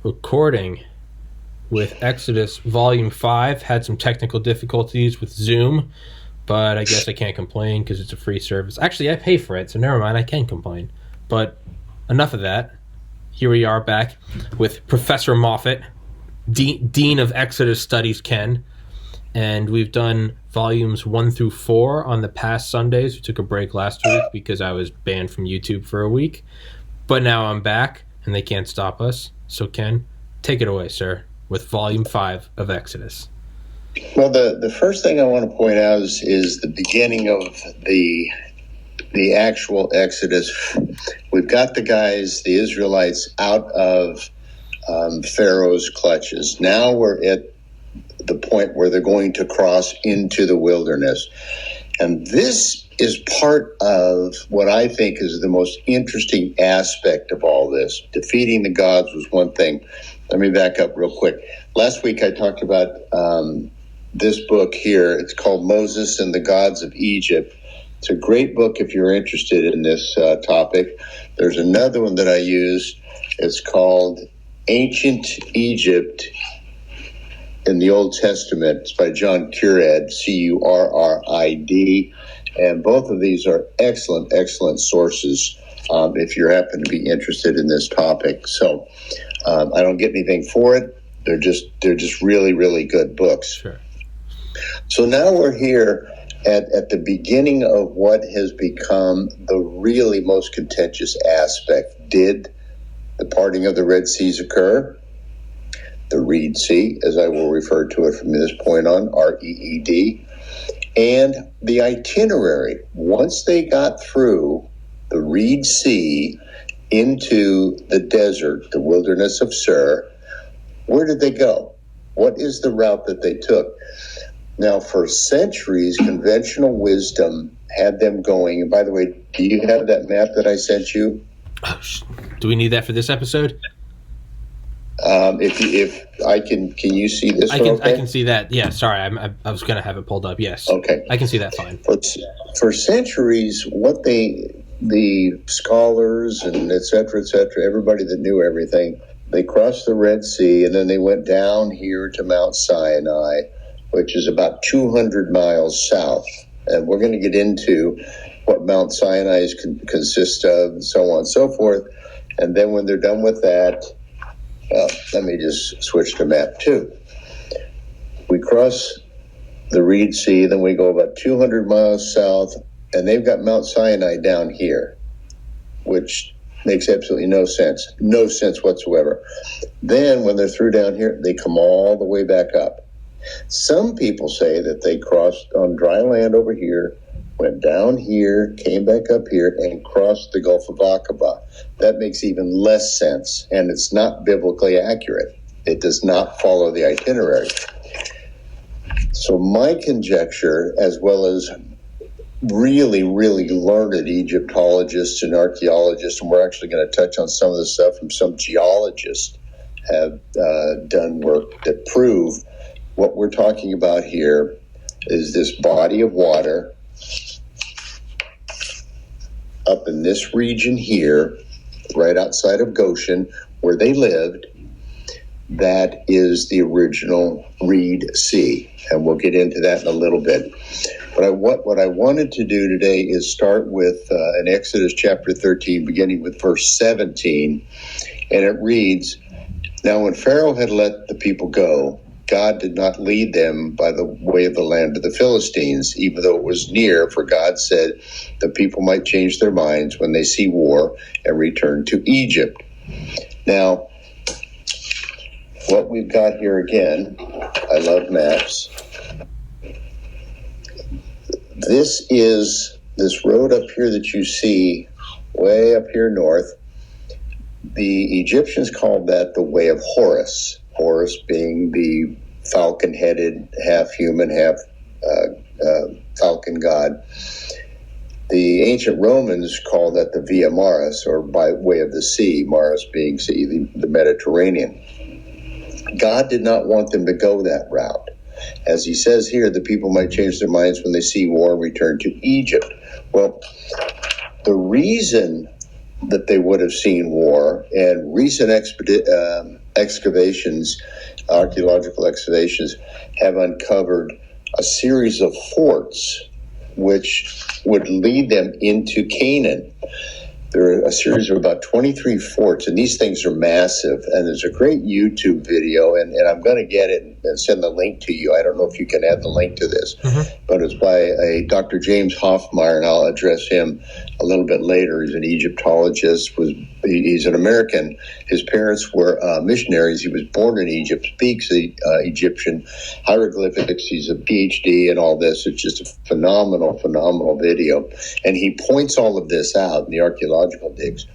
recording with Exodus Volume 5. Had some technical difficulties with Zoom, but I guess I can't complain because it's a free service. Actually, I pay for it, so never mind, I can complain. But enough of that. Here we are back with Professor Moffat, Dean of Exodus Studies, Ken. And we've done volumes 1 through 4 on the past Sundays. We took a break last week because I was banned from YouTube for a week. But now I'm back, and they can't stop us. So, Ken, take it away, sir, with Volume 5 of Exodus. Well, the first thing I want to point out is the beginning of the actual Exodus. We've got the guys, the Israelites, out of Pharaoh's clutches. Now we're at the point where they're going to cross into the wilderness. And this is part of what I think is the most interesting aspect of all this. Defeating the gods was one thing. Let me back up real quick. Last week I talked about this book here. It's called Moses and the Gods of Egypt. It's a great book if you're interested in this topic. There's another one that I use. It's called Ancient Egypt in the Old Testament. It's by John Currid, Currid, and both of these are excellent sources if you happen to be interested in this topic. So I don't get anything for it. They're just really, really good books. Sure. So now we're here at the beginning of what has become the really most contentious aspect. Did the parting of the Red Seas occur? The Reed Sea, as I will refer to it from this point on, REED, and the itinerary. Once they got through the Reed Sea into the desert, the wilderness of Sur, where did they go? What is the route that they took? Now, for centuries, conventional wisdom had them going. And by the way, do you have that map that I sent you? Do we need that for this episode? If I can you see this? I can see that. Yeah, sorry, I was going to have it pulled up. Yes. Okay. I can see that fine. For centuries, what the scholars and et cetera, everybody that knew everything, they crossed the Red Sea and then they went down here to Mount Sinai, which is about 200 miles south. And we're going to get into what Mount Sinai consists of and so on and so forth. And then when they're done with that, let me just switch to map 2. We cross the Reed Sea, then we go about 200 miles south, and they've got Mount Sinai down here, which makes absolutely no sense whatsoever. Then when they're through down here, they come all the way back up. Some people say that they crossed on dry land over here, went down here, came back up here, and crossed the Gulf of Aqaba. That makes even less sense, and it's not biblically accurate. It does not follow the itinerary. So my conjecture, as well as really, really learned Egyptologists and archaeologists, and we're actually going to touch on some of the stuff from some geologists have done work that prove what we're talking about here is this body of water up in this region here, right outside of Goshen, where they lived. That is the original Reed Sea, and we'll get into that in a little bit. But what I wanted to do today is start with in Exodus chapter 13, beginning with verse 17, and it reads, "Now when Pharaoh had let the people go, God did not lead them by the way of the land of the Philistines, even though it was near, for God said the people might change their minds when they see war and return to Egypt." Now, what we've got here again, I love maps. This is this road up here that you see way up here north. The Egyptians called that the Way of Horus. Horus being the falcon-headed, half human, half falcon god. The ancient Romans called that the Via Maris, or by way of the sea, Maris being sea, the Mediterranean. God did not want them to go that route. As he says here, the people might change their minds when they see war and return to Egypt. Well, the reason that they would have seen war, and recent excavations, archaeological excavations, have uncovered a series of forts which would lead them into Canaan. There are a series of about 23 forts, and these things are massive. And there's a great YouTube video, and I'm going to get it and send the link to you. I don't know if you can add the link to this, but it's by a Dr. James Hoffmeyer, and I'll address him a little bit later. He's an Egyptologist. He's an American. His parents were missionaries. He was born in Egypt, speaks Egyptian hieroglyphics. He's a PhD and all this. It's just a phenomenal, phenomenal video. And he points all of this out in the archaeological digs.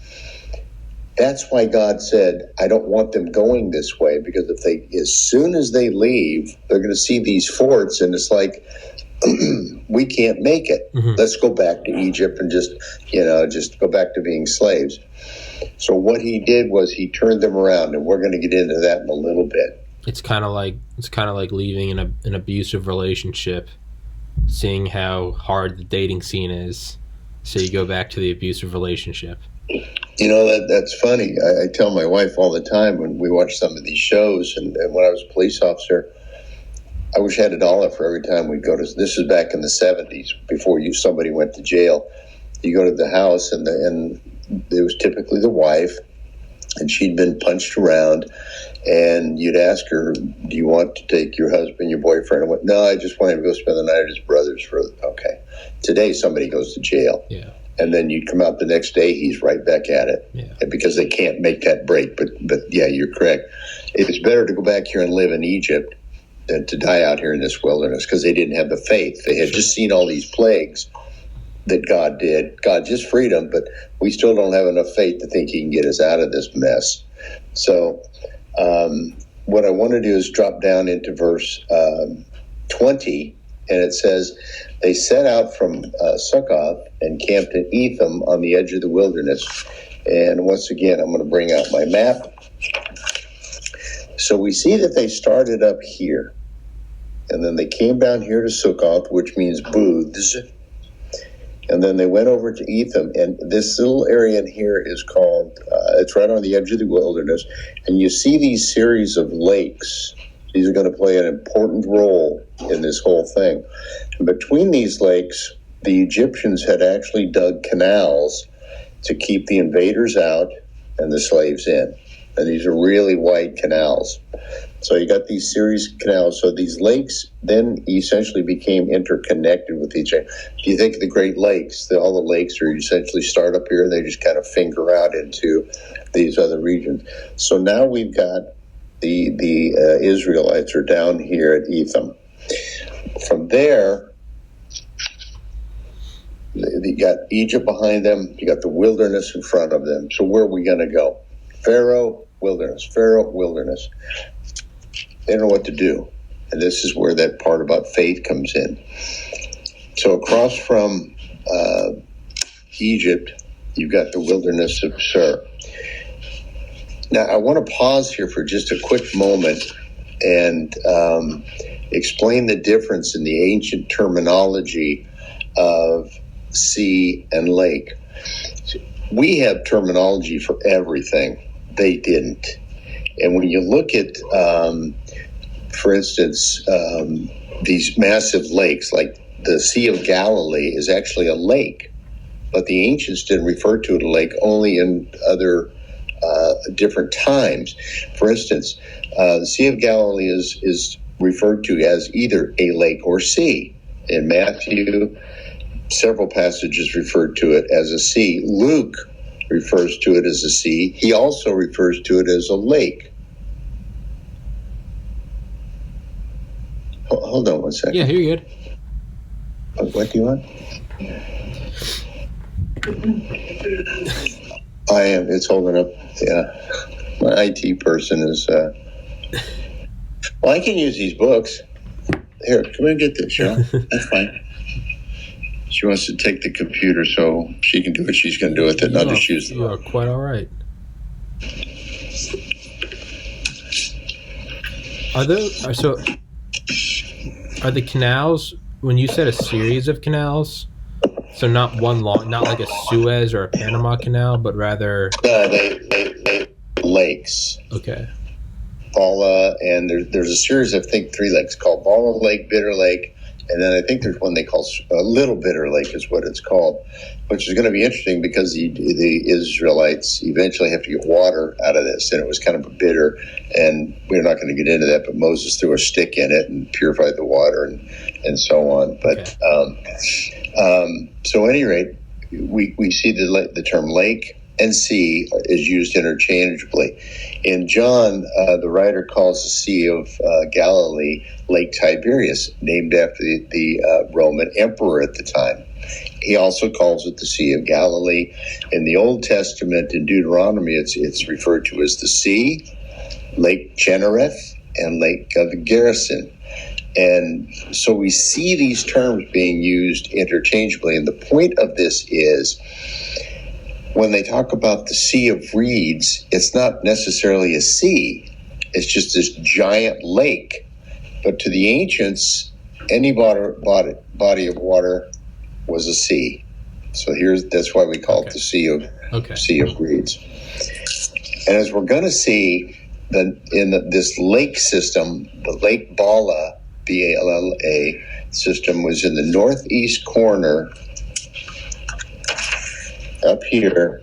That's why God said, I don't want them going this way, because as soon as they leave, they're going to see these forts, and it's like, we can't make it. Let's go back to Egypt and just go back to being slaves. So what he did was he turned them around, and we're going to get into that in a little bit. It's kind of like leaving an abusive relationship, seeing how hard the dating scene is, so you go back to the abusive relationship. You know, that's funny. I tell my wife all the time when we watch some of these shows, and when I was a police officer, I wish I had $1 for every time we'd go to. This is back in the 70s, before somebody went to jail. You go to the house, and it was typically the wife, and she'd been punched around, and you'd ask her, do you want to take your husband, your boyfriend? And went, no, I just want him to go spend the night at his brother's. Okay. Today, somebody goes to jail. Yeah. And then you'd come out the next day, he's right back at it. Yeah. Because they can't make that break. But yeah, you're correct. It's better to go back here and live in Egypt than to die out here in this wilderness, because they didn't have the faith. They had just seen all these plagues that God did. God just freed them, but we still don't have enough faith to think he can get us out of this mess. So what I want to do is drop down into verse 20, and it says, they set out from Succoth and camped in Etham on the edge of the wilderness. And once again, I'm going to bring out my map. So we see that they started up here, and then they came down here to Succoth, which means booths. And then they went over to Etham, and this little area in here is called, it's right on the edge of the wilderness, and you see these series of lakes. These are going to play an important role in this whole thing. And between these lakes, the Egyptians had actually dug canals to keep the invaders out and the slaves in. And these are really wide canals. So you got these series of canals. So these lakes then essentially became interconnected with each other. If you think of the Great Lakes, all the lakes are essentially start up here and they just kind of finger out into these other regions. So now we've got the Israelites are down here at Etham. From there, you got Egypt behind them. You got the wilderness in front of them. So where are we going to go? Pharaoh, wilderness. Pharaoh, wilderness. They don't know what to do. And this is where that part about faith comes in. So across from Egypt, you've got the wilderness of Sur. Now, I want to pause here for just a quick moment and explain the difference in the ancient terminology of sea and lake. We have terminology for everything. They didn't. And when you look at, for instance, these massive lakes, like the Sea of Galilee is actually a lake, but the ancients didn't refer to it a lake, only in other different times. For instance, the Sea of Galilee is referred to as either a lake or sea. In Matthew, several passages referred to it as a sea. Luke refers to it as a sea. He also refers to it as a lake. Hold on one second. Yeah, you're good. What do you want? I am. It's holding up. Yeah. My IT person is... Well, I can use these books. Here, come and get this, Cheryl. That's fine. She wants to take the computer so she can do what she's going to do with it, not just use them. You are quite all right. Are the canals, when you said a series of canals, so not one long, not like a Suez or a Panama Canal, but rather... They lakes. Okay. Bala, and there's a series of, I think, 3 lakes called Bala Lake, Bitter Lake, and then I think there's one they call Little Bitter Lake is what it's called, which is going to be interesting because the Israelites eventually have to get water out of this, and it was kind of bitter, and we're not going to get into that, but Moses threw a stick in it and purified the water and so on. But so at any rate, we see the term lake and sea is used interchangeably. In John, the writer calls the Sea of Galilee Lake Tiberias, named after the Roman emperor at the time. He also calls it the Sea of Galilee. In the Old Testament, in Deuteronomy, it's referred to as the sea, Lake Gennereth, and Lake Gerison. And so we see these terms being used interchangeably. And the point of this is, when they talk about the Sea of Reeds, it's not necessarily a sea. It's just this giant lake. But to the ancients, any body of water was a sea. So that's why we call it the Sea of Reeds. And as we're going to see, this lake system, the Lake Bala, B-A-L-L-A system, was in the northeast corner up here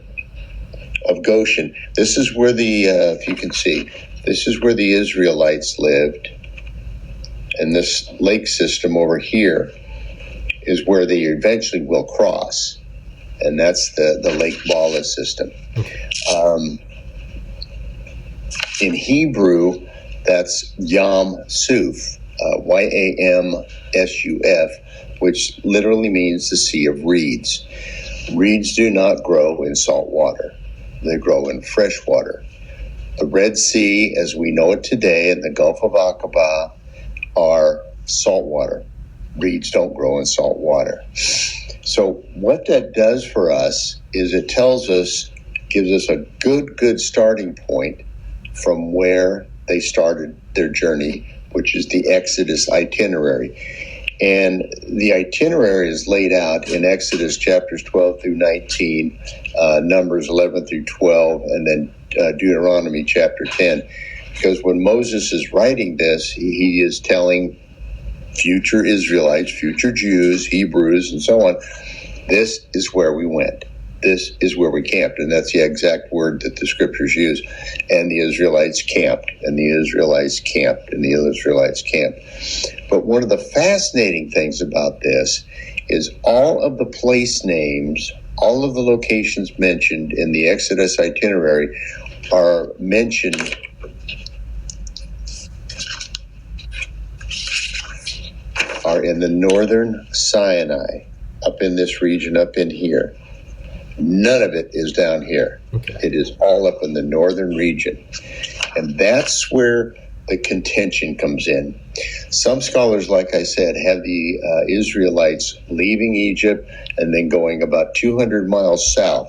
of Goshen. This is where if you can see, this is where the Israelites lived. And this lake system over here is where they eventually will cross. And that's the Lake Bala system. In Hebrew, that's Yam Suf, Yamsuf, which literally means the Sea of Reeds. Reeds do not grow in salt water. They grow in fresh water. The Red Sea, as we know it today, and the Gulf of Aqaba are salt water. Reeds don't grow in salt water. So what that does for us is it gives us a good starting point from where they started their journey, which is the Exodus itinerary. And the itinerary is laid out in Exodus chapters 12 through 19, Numbers 11 through 12, and then Deuteronomy chapter 10. Because when Moses is writing this, he is telling future Israelites, future Jews, Hebrews, and so on, this is where we went. This is where we camped. And that's the exact word that the scriptures use. And the Israelites camped, and the Israelites camped, and the Israelites camped. But one of the fascinating things about this is all of the place names, all of the locations mentioned in the Exodus itinerary are mentioned in the northern Sinai, up in this region, up in here. None of it is down here. Okay. It is all up in the northern region. And that's where the contention comes in. Some scholars, like I said, have the Israelites leaving Egypt and then going about 200 miles south,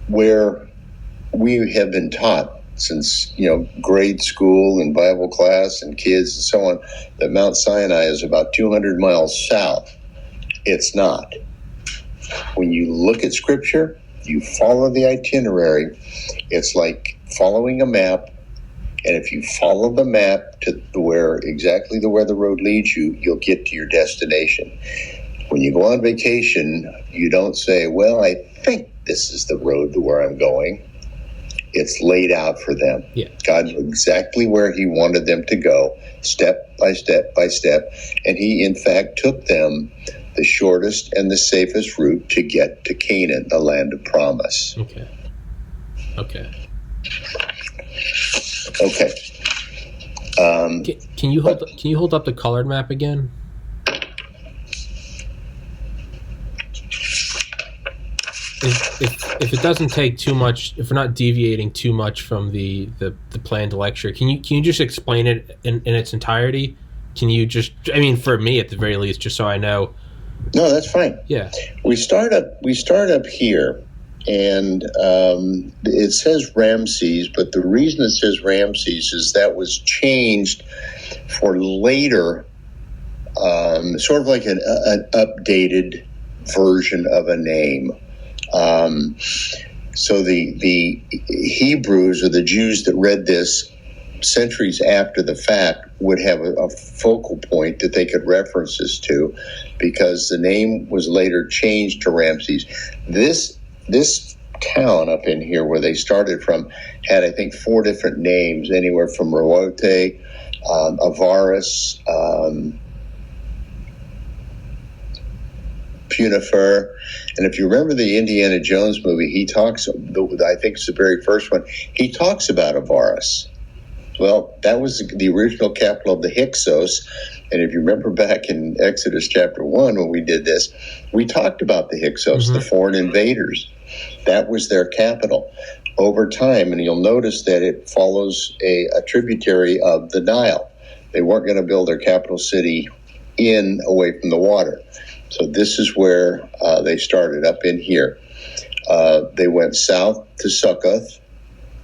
where we have been taught since grade school and Bible class and kids and so on that Mount Sinai is about 200 miles south. It's not. When you look at Scripture, you follow the itinerary. It's like following a map, and if you follow the map to where the road leads you, you'll get to your destination. When you go on vacation, you don't say, well, I think this is the road to where I'm going. It's laid out for them. Yeah. God knew exactly where he wanted them to go, step by step by step, and he, in fact, took them the shortest and the safest route to get to Canaan, the land of promise. Okay. Can you hold up the colored map again? If it doesn't take too much, if we're not deviating too much from the planned lecture, can you just explain it in its entirety? Can you just, for me at the very least, just so I know? No, that's fine. Yeah. We start up here, and it says Ramses, but the reason it says Ramses is that was changed for later, sort of like an updated version of a name. So the Hebrews, or the Jews that read this centuries after the fact would have a focal point that they could reference this to, because the name was later changed to Ramses. This town up in here where they started from had, I think, 4 different names, anywhere from Rowote, Avaris, Punifer. And if you remember the Indiana Jones movie, he talks, I think it's the very first one, he talks about Avaris. Well, that was the original capital of the Hyksos. And if you remember back in Exodus chapter 1, when we did this, we talked about the Hyksos, the foreign invaders. That was their capital. Over time, and you'll notice that it follows a tributary of the Nile. They weren't going to build their capital city away from the water. So this is where they started, up in here. They went south to Sukkoth,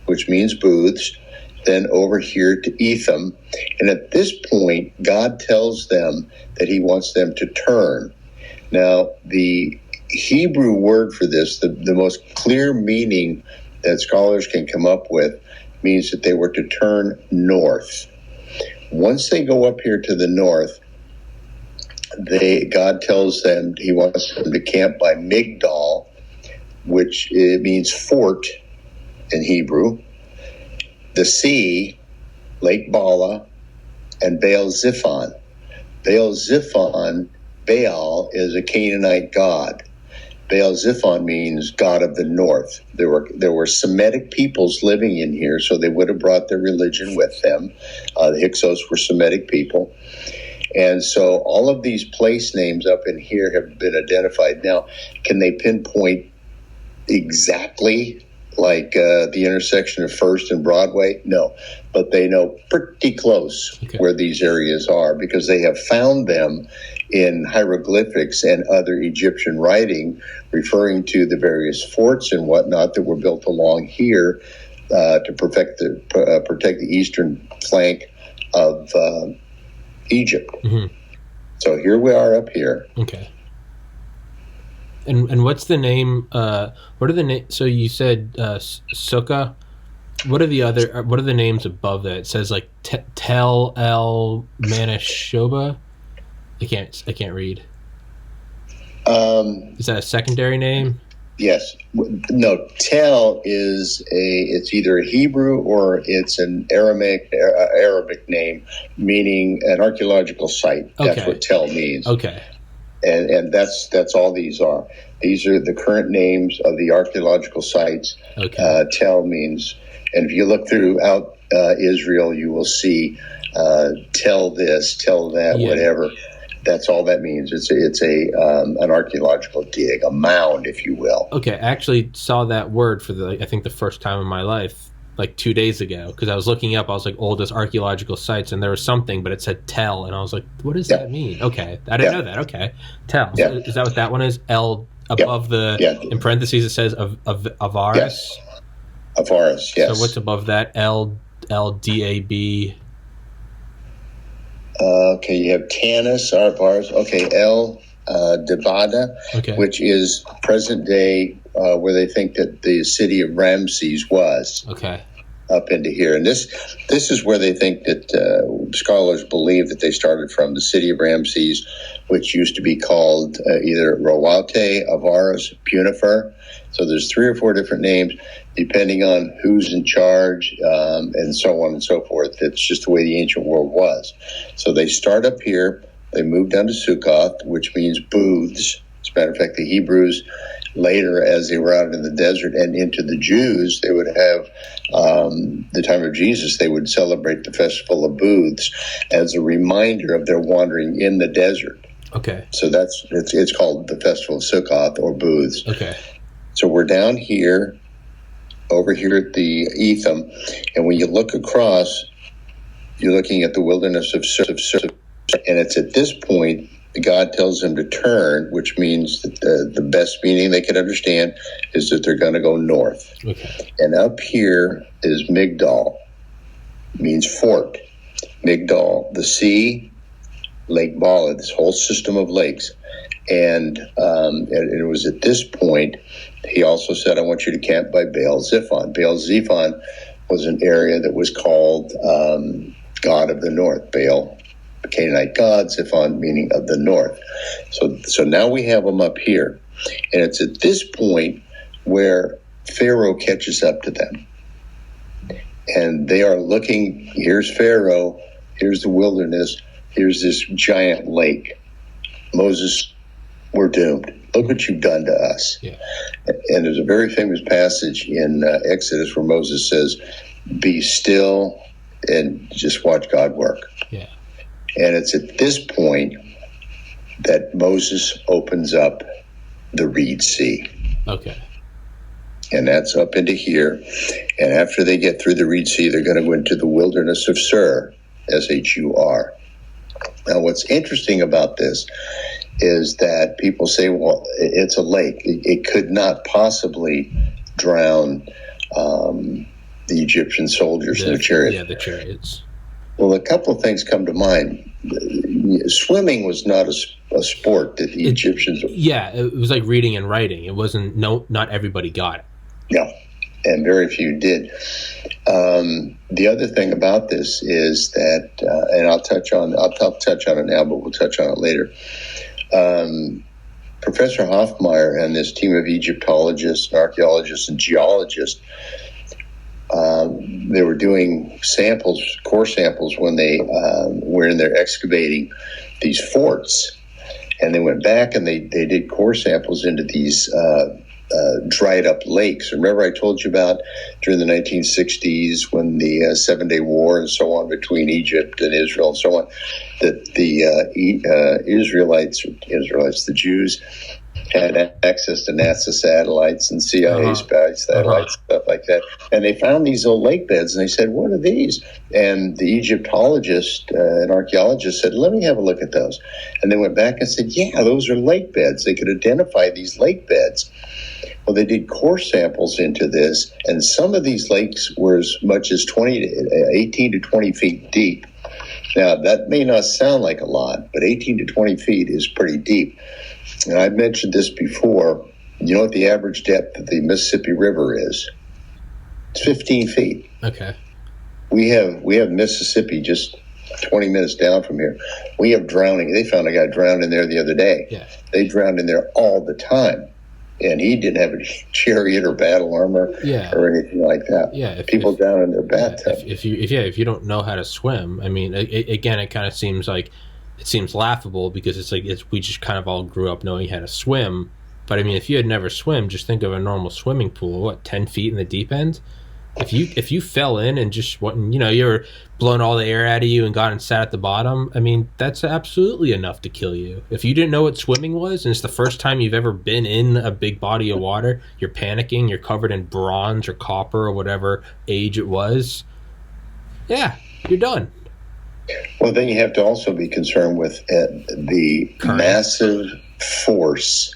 which means booths, then over here to Etham. And at this point, God tells them that he wants them to turn. Now, the Hebrew word for this, the most clear meaning that scholars can come up with, means that they were to turn north. Once they go up here to the north, God tells them he wants them to camp by Migdal, which it means fort in Hebrew, the sea, Lake Bala, and Baal Ziphon. Baal is a Canaanite god. Baal Ziphon means God of the North. There were Semitic peoples living in here, so they would have brought their religion with them. The Hyksos were Semitic people. And so all of these place names up in here have been identified. Now, can they pinpoint exactly like the intersection of First and Broadway? No, but they know pretty close where these areas are, because they have found them in hieroglyphics and other Egyptian writing referring to the various forts and whatnot that were built along here to protect the eastern flank of Egypt. So here we are up here. Okay. And what's the name? What are the names? So you said Sukkah. What are the names above that? It says like Tel El Manishoba. I can't read. Is that a secondary name? Yes. No, Tel it's either a Hebrew or it's an Arabic name, meaning an archaeological site. Okay. That's what Tel means. Okay. And that's all these are. These are the current names of the archaeological sites. Okay. Tel means, and if you look throughout Israel, you will see tell this, tell that, whatever. That's all that means. It's an archaeological dig, a mound, if you will. Okay, I actually saw that word for I think the first time in my life, like 2 days ago, because I was looking up, I was like, oldest archaeological sites, and there was something, but it said Tel, and I was like, what does that mean? Okay, I didn't know that. Okay, Tel. Yeah. So is that what that one is? L above in parentheses it says of Avaris? Yes. Avaris, yes. So what's above that? LDAB. Okay, you have Tanis, Avaris. Okay, El Debada, which is present day where they think that the city of Ramses was. Okay. Up into here. And this is where they think that scholars believe that they started from, the city of Ramses, which used to be called either Rowote, Avaris, Punifer. So there's 3 or 4 different names, depending on who's in charge, and so on and so forth. It's just the way the ancient world was. So they start up here. They move down to Sukkoth, which means booths. As a matter of fact, the Hebrews later, as they were out in the desert and into the Jews, they would have the time of Jesus, they would celebrate the Festival of Booths as a reminder of their wandering in the desert. Okay. So it's called the Festival of Sukkoth, or Booths. Okay. So we're down here, over here at the Etham, and when you look across, you're looking at the wilderness of Sukkoth, and it's at this point God tells them to turn, which means that the best meaning they can understand is that they're going to go north. Okay. And up here is Migdal, means fort. Migdal, the sea, Lake Bala, this whole system of lakes. And it was at this point he also said, I want you to camp by Baal Ziphon. Baal Ziphon was an area that was called God of the North, Baal, the Canaanite gods, Zephon, meaning of the North. So now we have them up here. And it's at this point where Pharaoh catches up to them. And they are looking, here's Pharaoh, here's the wilderness, here's this giant lake. Moses, we're doomed. Look what you've done to us. Yeah. And there's a very famous passage in Exodus where Moses says, be still and just watch God work. Yeah. And it's at this point that Moses opens up the Reed Sea. Okay. And that's up into here. And after they get through the Reed Sea, they're going to go into the wilderness of Shur, S-H-U-R. Now, what's interesting about this is that people say, well, it's a lake. It could not possibly drown the Egyptian soldiers in the chariots. Yeah, the chariots. Well, a couple of things come to mind. Swimming was not a sport that the Egyptians... Yeah, it was like reading and writing. It wasn't... not everybody got it. No, and very few did. The other thing about this is that, and I'll touch on it now, but we'll touch on it later. Professor Hoffmeyer and this team of Egyptologists and archaeologists and geologists, they were doing core samples when they were in there excavating these forts. And they went back and they did core samples into these dried up lakes. Remember I told you about during the 1960s when the 7-Day War and so on between Egypt and Israel and so on, that the Israelites, the Jews, had access to NASA satellites and CIA spy satellites, stuff like that. And they found these old lake beds and they said, what are these? And the Egyptologist and archaeologist said, let me have a look at those. And they went back and said, yeah, those are lake beds. They could identify these lake beds. Well, they did core samples into this, and some of these lakes were as much as 18 to 20 feet deep. Now, that may not sound like a lot, but 18 to 20 feet is pretty deep. And I've mentioned this before. You know what the average depth of the Mississippi River is? It's 15 feet. Okay. We have Mississippi just 20 minutes down from here. We have drowning. They found a guy drowned in there the other day. Yeah. They drowned in there all the time. And he didn't have a chariot or battle armor or anything like that. Yeah, people down in their bathtub. If you don't know how to swim, I mean, again, it kind of seems like it seems laughable because it's like we just kind of all grew up knowing how to swim. But I mean, if you had never swum, just think of a normal swimming pool. 10 feet in the deep end? If you fell in and just you were blown all the air out of you and got and sat at the bottom, I mean, that's absolutely enough to kill you. If you didn't know what swimming was and it's the first time you've ever been in a big body of water, you're panicking, you're covered in bronze or copper or whatever age it was, yeah, you're done. Well, then you have to also be concerned with the current. Massive force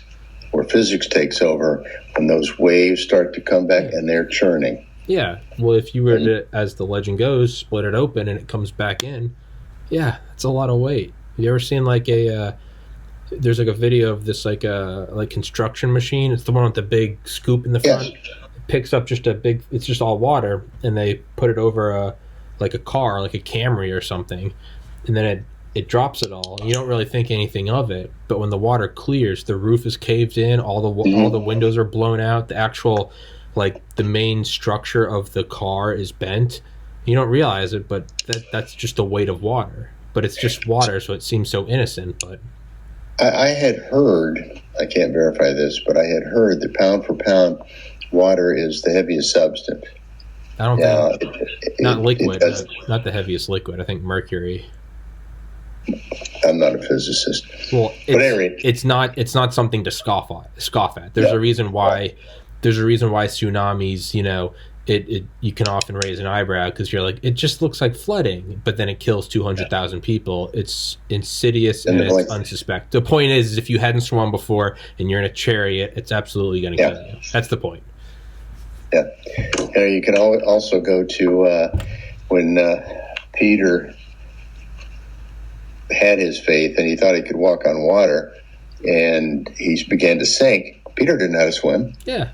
where physics takes over when those waves start to come back and they're churning. Yeah, well, if you were to, as the legend goes, split it open and it comes back in, yeah, that's a lot of weight. Have you ever seen there's like a video of this like construction machine? It's the one with the big scoop in the front. Yes. It picks up it's just all water, and they put it over a car, like a Camry or something, and then it drops it all. You don't really think anything of it, but when the water clears, the roof is caved in, all the windows are blown out, the actual the main structure of the car is bent. You don't realize it, but that's just the weight of water. But it's just water, so it seems so innocent. But I had heard, I can't verify this, but I had heard that pound for pound, water is the heaviest substance. I don't think not liquid, not the heaviest liquid. I think mercury. I'm not a physicist. Well, but anyway, it's not something to scoff at. There's a reason why. There's a reason why tsunamis, you can often raise an eyebrow because you're like, it just looks like flooding, but then it kills 200,000 people. It's insidious and it's unsuspected. The point is if you hadn't swum before and you're in a chariot, it's absolutely going to kill you. That's the point. Yeah. You can also go to when Peter had his faith and he thought he could walk on water and he began to sink. Peter didn't know how to swim. Yeah.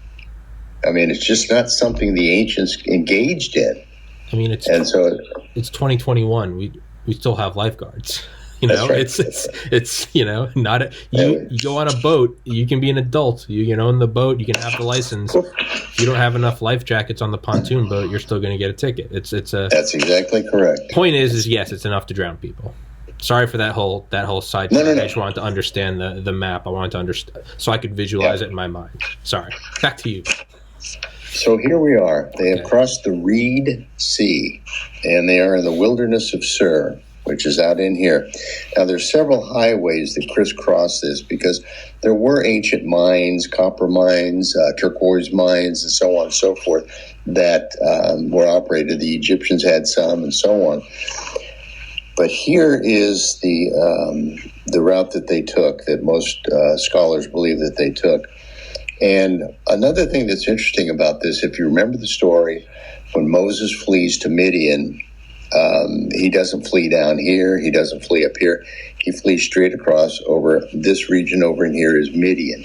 I mean, it's just not something the ancients engaged in. I mean, it's 2021. We still have lifeguards. That's right. It's you go on a boat, you can be an adult. You own the boat, you can have the license. If you don't have enough life jackets on the pontoon boat, you're still going to get a ticket. That's exactly correct. Point is yes, it's enough to drown people. Sorry for that whole side. No. I just wanted to understand the map. I wanted to understand so I could visualize it in my mind. Sorry. Back to you. So here we are. They have crossed the Reed Sea, and they are in the wilderness of Sur, which is out in here. Now, there's several highways that crisscross this because there were ancient mines, copper mines, turquoise mines, and so on and so forth that were operated. The Egyptians had some, and so on. But here is the route that they took, that most scholars believe that they took. And another thing that's interesting about this, if you remember the story, when Moses flees to Midian, he doesn't flee down here. He doesn't flee up here. He flees straight across over this region over in here is Midian.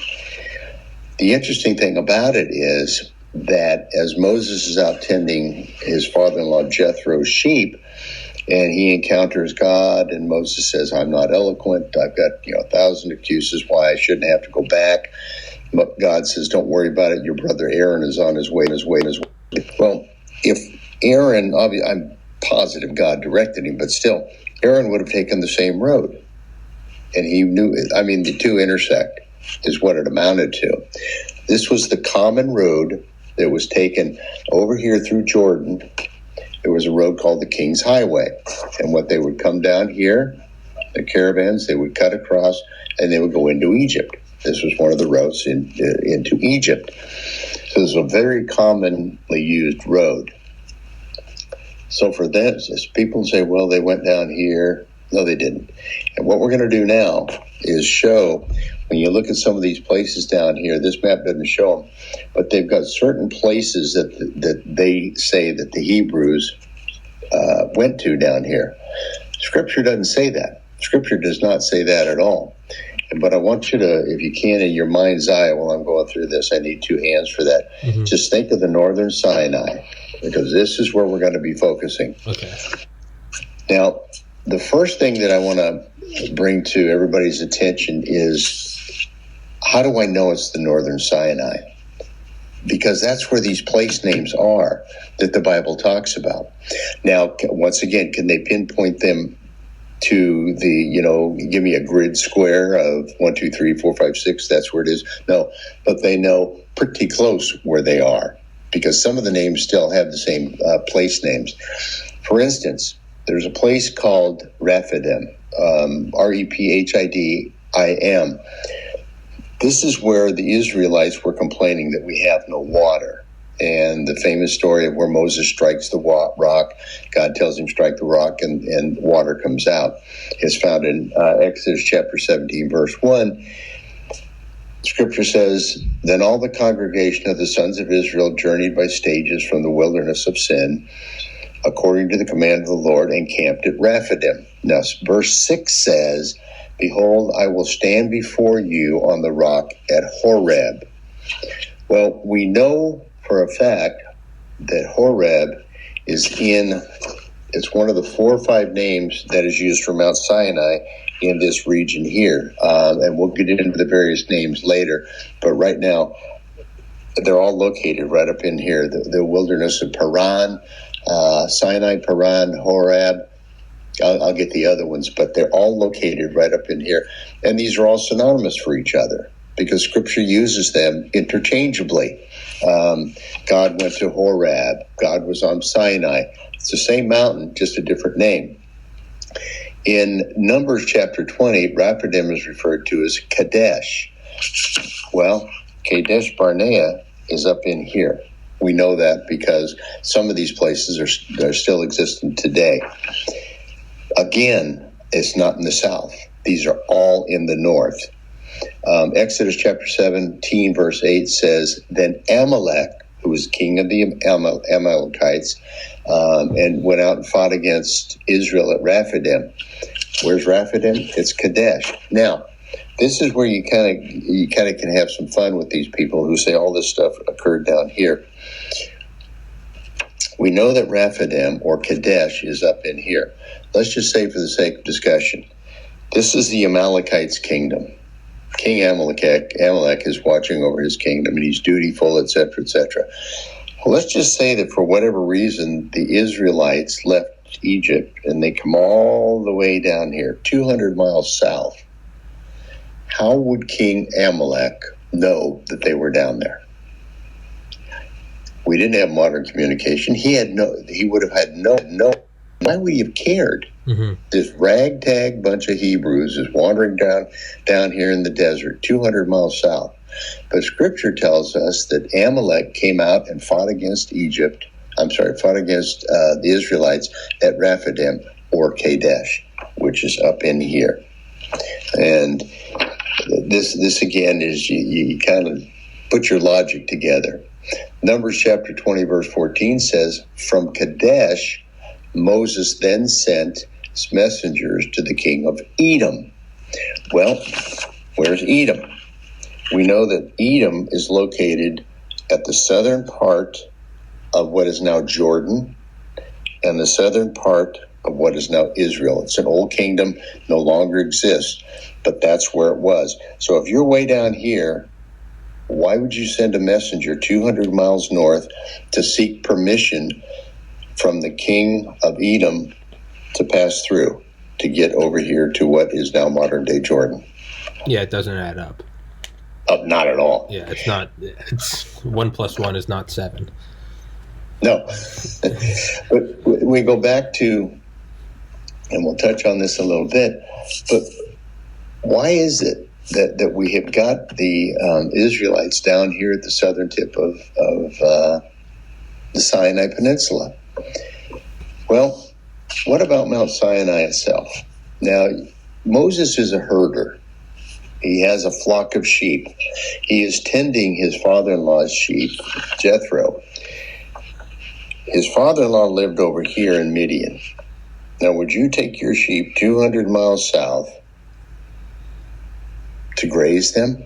The interesting thing about it is that as Moses is out tending his father-in-law Jethro's sheep, and he encounters God, and Moses says, I'm not eloquent. I've got 1,000 excuses why I shouldn't have to go back. But God says, don't worry about it. Your brother Aaron is on his way. Well, if Aaron, obviously, I'm positive God directed him, but still, Aaron would have taken the same road. And he knew it. I mean, the two intersect is what it amounted to. This was the common road that was taken over here through Jordan. There was a road called the King's Highway. And what they would come down here, the caravans, they would cut across, and they would go into Egypt. This was one of the roads into Egypt. So it was a very commonly used road. So for this, people say, well, they went down here. No, they didn't. And what we're going to do now is show, when you look at some of these places down here, this map doesn't show them, but they've got certain places that they say that the Hebrews went to down here. Scripture doesn't say that. Scripture does not say that at all. But I want you to, if you can, in your mind's eye, while I'm going through this, I need two hands for that. Mm-hmm. Just think of the northern Sinai, because this is where we're going to be focusing. Okay. Now, the first thing that I want to bring to everybody's attention is, how do I know it's the northern Sinai? Because that's where these place names are that the Bible talks about. Now, once again, can they pinpoint them to the, give me a grid square of 1, 2, 3, 4, 5, 6, that's where it is? No, but they know pretty close where they are, because some of the names still have the same place names. For instance, there's a place called Rephidim, Rephidim. This is where the Israelites were complaining that we have no water. And the famous story of where Moses strikes the rock, God tells him strike the rock, and water comes out, is found in Exodus chapter 17, verse 1. Scripture says, then all the congregation of the sons of Israel journeyed by stages from the wilderness of Sin, according to the command of the Lord, and camped at Rephidim. Now, verse 6 says, behold, I will stand before you on the rock at Horeb. Well, we know for a fact that Horeb it's one of the 4 or 5 names that is used for Mount Sinai in this region here. And we'll get into the various names later. But right now, they're all located right up in here. The wilderness of Paran, Sinai, Paran, Horeb. I'll get the other ones, but they're all located right up in here. And these are all synonymous for each other, because Scripture uses them interchangeably. God went to Horeb. God was on Sinai. It's the same mountain, just a different name. In Numbers chapter 20, Rephidim is referred to as Kadesh. Well, Kadesh Barnea is up in here. We know that because some of these places are still existent today. Again, it's not in the south. These are all in the north. Exodus chapter 17, verse 8 says, then Amalek, who was king of the Amalekites, and went out and fought against Israel at Rephidim. Where's Rephidim? It's Kadesh. Now, this is where you kind of can have some fun with these people who say all this stuff occurred down here. We know that Rephidim or Kadesh is up in here. Let's just say, for the sake of discussion, this is the Amalekites' kingdom. King Amalek is watching over his kingdom, and he's dutiful, etc., etc. Well, let's just say that for whatever reason, the Israelites left Egypt, and they come all the way down here, 200 miles south. How would King Amalek know that they were down there? We didn't have modern communication. He would have had no. Why would he have cared? Mm-hmm. This ragtag bunch of Hebrews is wandering down here in the desert, 200 miles south. But Scripture tells us that Amalek came out and fought against the Israelites at Rephidim or Kadesh, which is up in here. And this again is you kind of put your logic together. Numbers chapter 20, verse 14 says, from Kadesh, Moses then sent messengers to the king of Edom. Well, where's Edom? We know that Edom is located at the southern part of what is now Jordan and the southern part of what is now Israel. It's an old kingdom, no longer exists, but that's where it was. So if you're way down here, why would you send a messenger 200 miles north to seek permission from the king of Edom to pass through, to get over here to what is now modern-day Jordan? Yeah, it doesn't add up. Not at all. Yeah, it's not. It's 1 + 1 is not 7. No. But we go back to, and we'll touch on this a little bit, but why is it that we have got the Israelites down here at the southern tip of the Sinai Peninsula? Well, what about Mount Sinai itself? Now, Moses is a herder. He has a flock of sheep. He is tending his father-in-law's sheep, Jethro. His father-in-law lived over here in Midian. Now, would you take your sheep 200 miles south to graze them?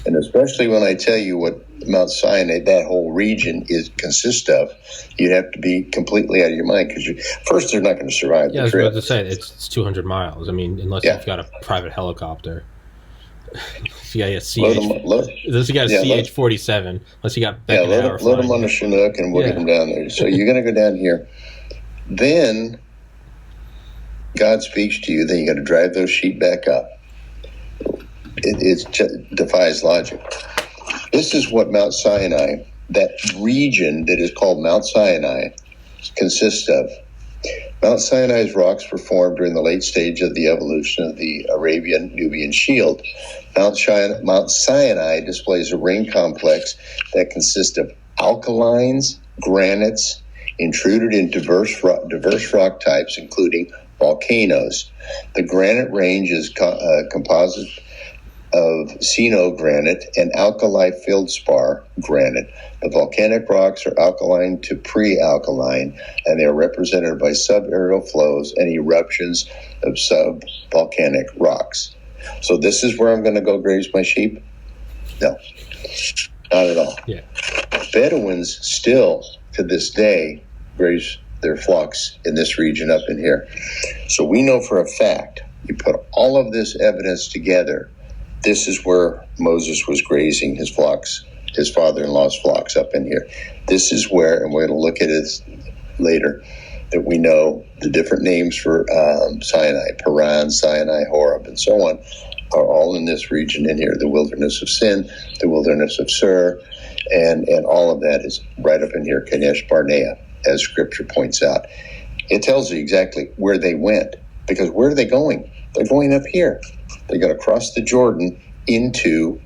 And especially when I tell you what Mount Sinai, that whole region, consists of, you'd have to be completely out of your mind, because first, they're not going to survive the trip. Yeah, I was about to say, it's 200 miles. I mean, unless you've got a private helicopter. If you got a CH-47, unless you got load them on a Chinook, and we'll get them down there. So you're going to go down here. Then God speaks to you. Then you got to drive those sheep back up. It defies logic. This is what Mount Sinai, that region that is called Mount Sinai, consists of. Mount Sinai's rocks were formed during the late stage of the evolution of the Arabian-Nubian shield. Mount Sinai displays a ring complex that consists of alkalines, granites, intruded in diverse rock types, including volcanoes. The granite range is composite of xenogranite and alkali feldspar granite. The volcanic rocks are alkaline to pre-alkaline, and they are represented by subaerial flows and eruptions of subvolcanic rocks. So this is where I'm going to go graze my sheep? No, not at all. Yeah. Bedouins still, to this day, graze their flocks in this region up in here. So we know for a fact, you put all of this evidence together, this is where Moses was grazing his flocks, his father-in-law's flocks up in here. This is where, and we're going to look at it later, that we know the different names for Sinai, Paran, Sinai, Horeb, and so on, are all in this region in here. The wilderness of Sin, the wilderness of Sur, and all of that is right up in here, Kadesh Barnea, as Scripture points out. It tells you exactly where they went, because where are they going? They're going up here. They're going to cross the Jordan into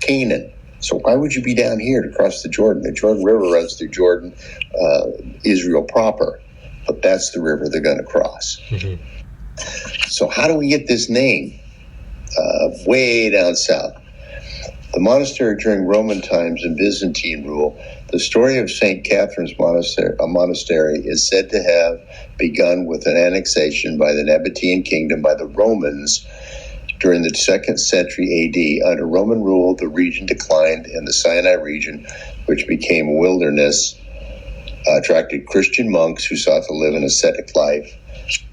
Canaan. So why would you be down here to cross the Jordan? The Jordan River runs through Jordan, Israel proper, but that's the river they're going to cross. Mm-hmm. So how do we get this name way down south? The monastery during Roman times and Byzantine rule, the story of St. Catherine's monastery is said to have begun with an annexation by the Nabatean kingdom by the Romans During the 2nd century AD, under Roman rule, the region declined, and the Sinai region, which became wilderness, attracted Christian monks who sought to live an ascetic life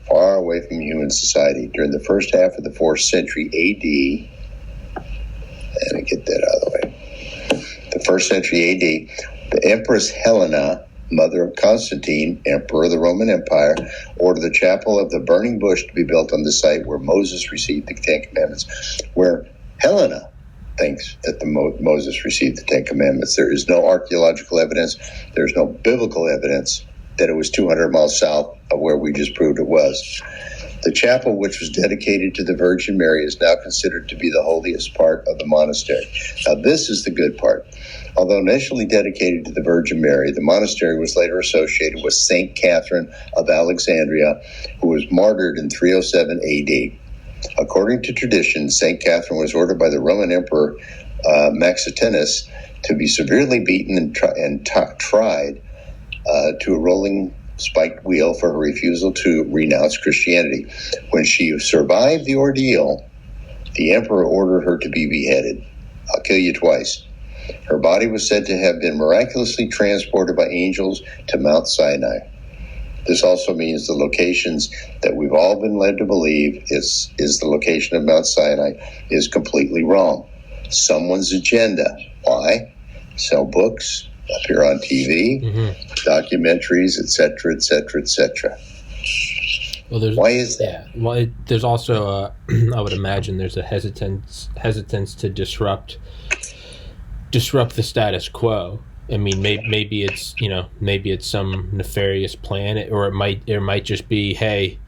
far away from human society. During the first half of the 4th century AD, let me get that out of the way. The 1st century AD, the Empress Helena, mother of Constantine, emperor of the Roman Empire, ordered the chapel of the burning bush to be built on the site where Moses received the Ten Commandments, where Helena thinks that Moses received the Ten Commandments. There is no archaeological evidence. There's no biblical evidence that it was 200 miles south of where we just proved it was. The chapel, which was dedicated to the Virgin Mary, is now considered to be the holiest part of the monastery. Now, this is the good part. Although initially dedicated to the Virgin Mary, the monastery was later associated with St. Catherine of Alexandria, who was martyred in 307 AD. According to tradition, St. Catherine was ordered by the Roman Emperor Maximinus to be severely beaten and tried to a rolling spiked wheel for her refusal to renounce Christianity. When she survived the ordeal, the emperor ordered her to be beheaded. I'll kill you twice. Her body was said to have been miraculously transported by angels to Mount Sinai. This also means the locations that we've all been led to believe is the location of Mount Sinai is completely wrong. Someone's agenda. Why? Sell books, appear on TV, documentaries, etc., etc., etc. Well, why is that? Yeah. Well, there's also, I would imagine, there's a hesitance to disrupt the status quo. I mean, maybe it's some nefarious plan, or it might just be, hey,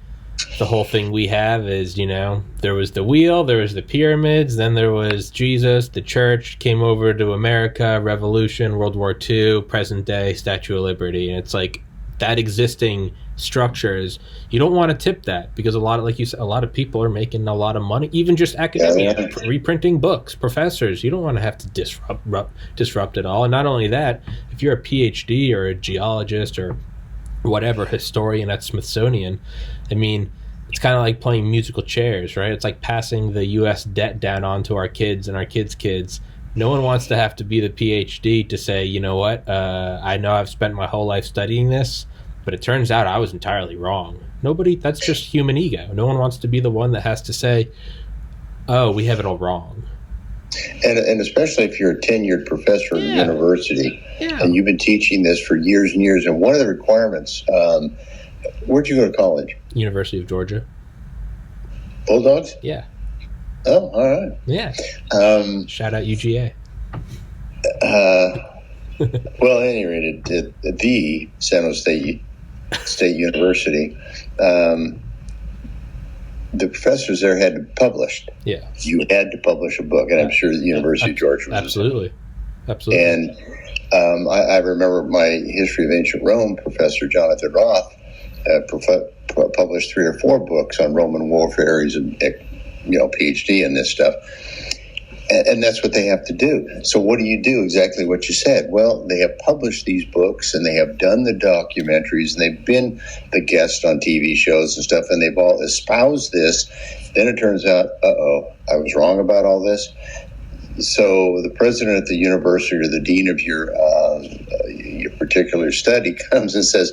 the whole thing we have is, there was the wheel, there was the pyramids, then there was Jesus, the church came over to America, Revolution, World War II, present day, Statue of Liberty, and it's like that existing structures. You don't want to tip that because like you said, a lot of people are making a lot of money, even just academia, reprinting books, professors. You don't want to have to disrupt it all. And not only that, if you're a PhD or a geologist or whatever, historian at Smithsonian, I mean, it's kind of like playing musical chairs, right? It's like passing the U.S. debt down onto our kids and our kids' kids. No one wants to have to be the PhD to say, you know what, I know I've spent my whole life studying this, but it turns out I was entirely wrong. That's just human ego. No one wants to be the one that has to say, oh, we have it all wrong. And especially if you're a tenured professor at a university and you've been teaching this for years and years. And one of the requirements, where'd you go to college? University of Georgia. Bulldogs? Yeah. Oh, all right. Yeah. Shout out UGA. Well, at any rate, at the San Jose State University, the professors there had to publish. Yeah. You had to publish a book, and I'm sure the University of Georgia was. Absolutely. And I remember my History of Ancient Rome professor, Jonathan Roth, published 3 or 4 books on Roman warfare. He's a PhD in this stuff. And that's what they have to do. So what do you do? Exactly what you said. Well, they have published these books, and they have done the documentaries, and they've been the guest on TV shows and stuff, and they've all espoused this. Then it turns out, I was wrong about all this. So the president at the university or the dean of your particular study comes and says,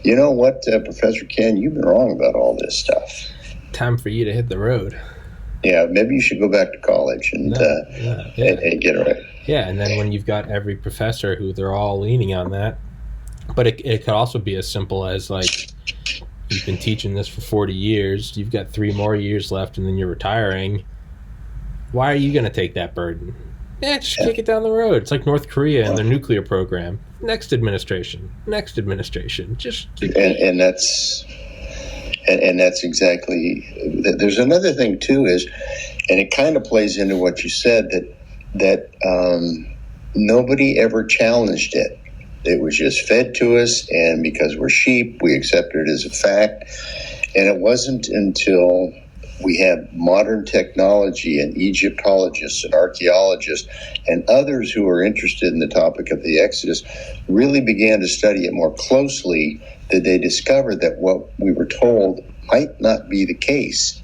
you know what, Professor Ken, you've been wrong about all this stuff. Time for you to hit the road. Yeah, maybe you should go back to college and get it right. Yeah, and then when you've got every professor who they're all leaning on that, but it could also be as simple as like, you've been teaching this for 40 years, you've got 3 more years left, and then you're retiring. Why are you going to take that burden? Just kick it down the road. It's like North Korea and their nuclear program. Next administration. Just keep and that's exactly. There's another thing too is, and it kind of plays into what you said, that nobody ever challenged it. It was just fed to us, and because we're sheep, we accepted it as a fact. And it wasn't until we had modern technology and Egyptologists and archaeologists and others who were interested in the topic of the Exodus really began to study it more closely that they discovered that what we were told might not be the case.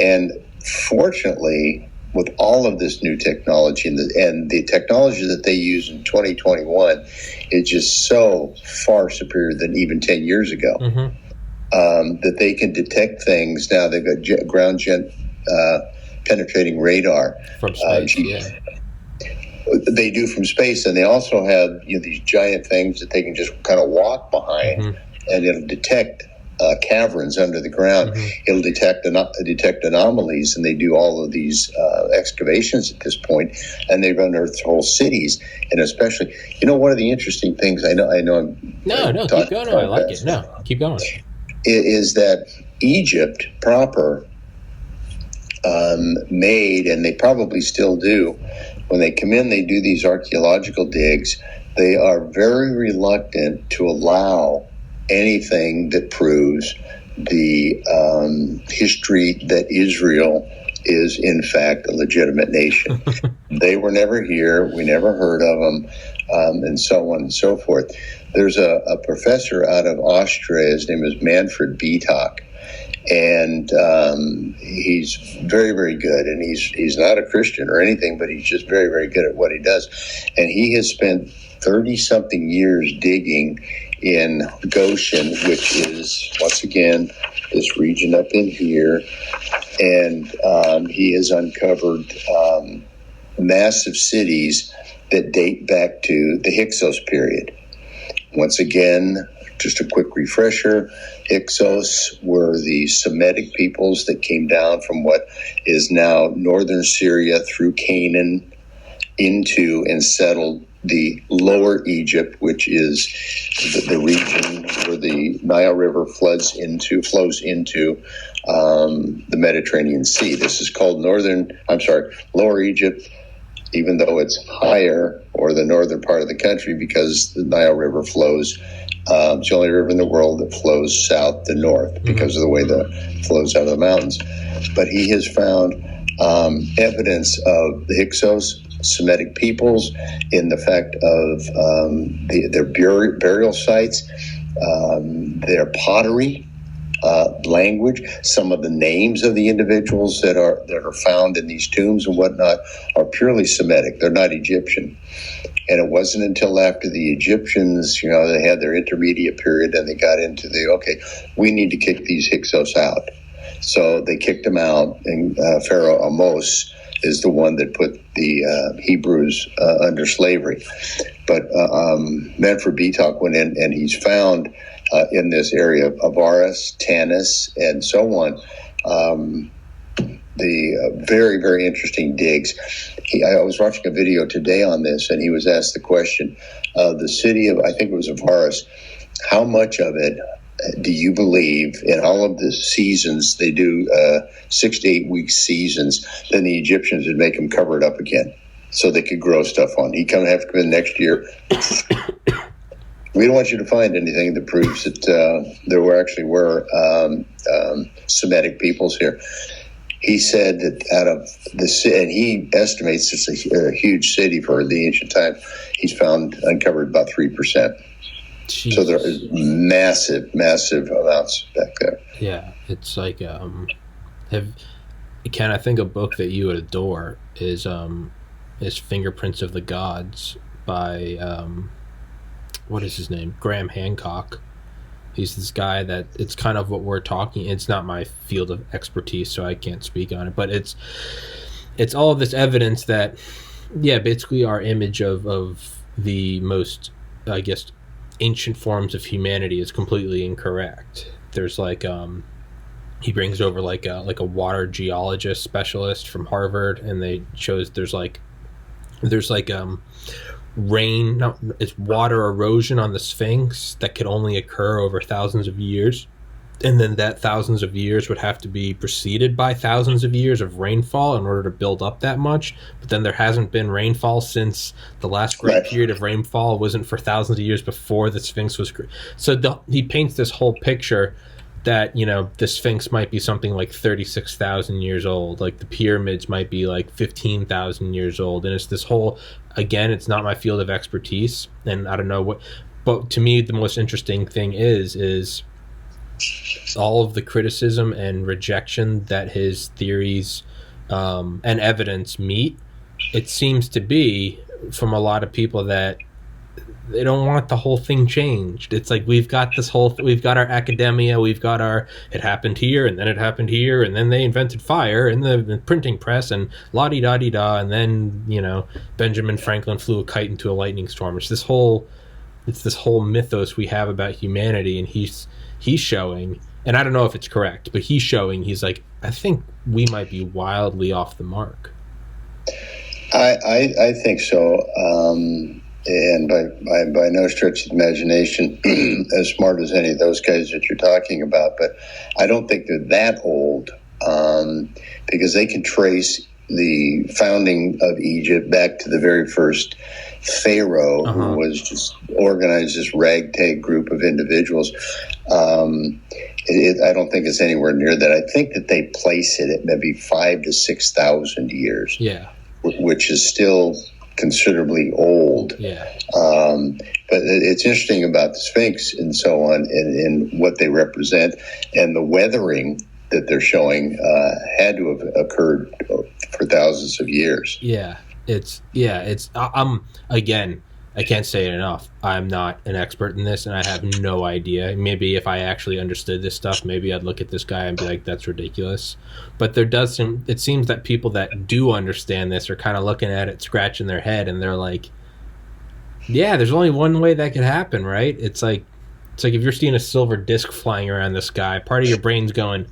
And fortunately, with all of this new technology and the technology that they use in 2021 is just so far superior than even 10 years ago, that they can detect things. Now they've got ground penetrating radar from space. They do from space, and they also have these giant things that they can just kind of walk behind, and it'll detect caverns under the ground. It'll detect anomalies, and they do all of these excavations at this point, and they've unearthed whole cities. And especially, one of the interesting things I know I'm keep going. I like it. No, keep going. Is that Egypt proper made, and they probably still do, when they come in, they do these archaeological digs. They are very reluctant to allow anything that proves the history that Israel is in fact a legitimate nation. They were never here. We never heard of them, and so on and so forth. There's a professor out of Austria. His name is Manfred Bietak. And he's very, very good. And he's not a Christian or anything, but he's just very, very good at what he does. And he has spent 30-something years digging in Goshen, which is, once again, this region up in here. And he has uncovered massive cities that date back to the Hyksos period. Once again, just a quick refresher, Hyksos were the Semitic peoples that came down from what is now northern Syria through Canaan into and settled the lower Egypt, which is the region where the Nile River flows into the Mediterranean Sea. This is called lower Egypt, even though it's higher, or the northern part of the country, because the Nile River flows. It's the only river in the world that flows south to north because of the way it flows out of the mountains. But he has found evidence of the Hyksos, Semitic peoples, in the fact of their burial sites, their pottery, language. Some of the names of the individuals that are found in these tombs and whatnot are purely Semitic. They're not Egyptian. And it wasn't until after the Egyptians, they had their intermediate period and they got into we need to kick these Hyksos out. So they kicked them out, and Pharaoh Amos is the one that put the Hebrews under slavery. But Manfred Bietak went in, and he's found in this area of Avaris, Tanis, and so on, the very, very interesting digs. I was watching a video today on this, and he was asked the question, the city of, I think it was Avaris, how much of it do you believe in all of the seasons, they do 6 to 8 week seasons, then the Egyptians would make them cover it up again so they could grow stuff on. He'd have to come in next year. We don't want you to find anything that proves that there were Semitic peoples here. He said that out of the city, and he estimates it's a huge city for the ancient times, he's uncovered about 3%. Jesus. So there is massive amounts back there. Yeah, it's like Ken, I think a book that you would adore is Fingerprints of the Gods by what is his name? Graham Hancock. He's this guy that it's kind of what we're talking. It's not my field of expertise, so I can't speak on it. But it's all of this evidence that, basically our image of the most, I guess, ancient forms of humanity is completely incorrect. There's he brings over like a water geologist specialist from Harvard, and they shows there's it's water erosion on the Sphinx that could only occur over thousands of years, and then that thousands of years would have to be preceded by thousands of years of rainfall in order to build up that much. But then there hasn't been rainfall since the last great period of rainfall wasn't for thousands of years before the Sphinx was so he paints this whole picture that the Sphinx might be something like 36,000 years old, like the pyramids might be like 15,000 years old, and it's this whole, again, it's not my field of expertise, and I don't know what, but to me the most interesting thing is all of the criticism and rejection that his theories and evidence meet, it seems to be from a lot of people that they don't want the whole thing changed. It's like we've got our academia, we've got our, it happened here, and then it happened here, and then they invented fire and the printing press, and la-di-da-di-da, and then, Benjamin Franklin flew a kite into a lightning storm. It's this whole mythos we have about humanity, and he's showing, and I don't know if it's correct, but he's like, I think we might be wildly off the mark. I think so. And by no stretch of the imagination as smart as any of those guys that you're talking about, but I don't think they're that old, because they can trace the founding of Egypt back to the very first pharaoh, who was just organized this ragtag group of individuals. I don't think it's anywhere near that. I think that they place it at maybe 5,000 to 6,000 years. Yeah, which is still considerably old. Yeah. But it's interesting about the Sphinx and so on, and what they represent, and the weathering that they're showing had to have occurred for thousands of years. Again, I can't say it enough. I'm not an expert in this, and I have no idea. Maybe if I actually understood this stuff, maybe I'd look at this guy and be like, that's ridiculous. But it seems that people that do understand this are kind of looking at it, scratching their head, and they're like, yeah, there's only one way that could happen, right? It's like if you're seeing a silver disc flying around the sky, part of your brain's going,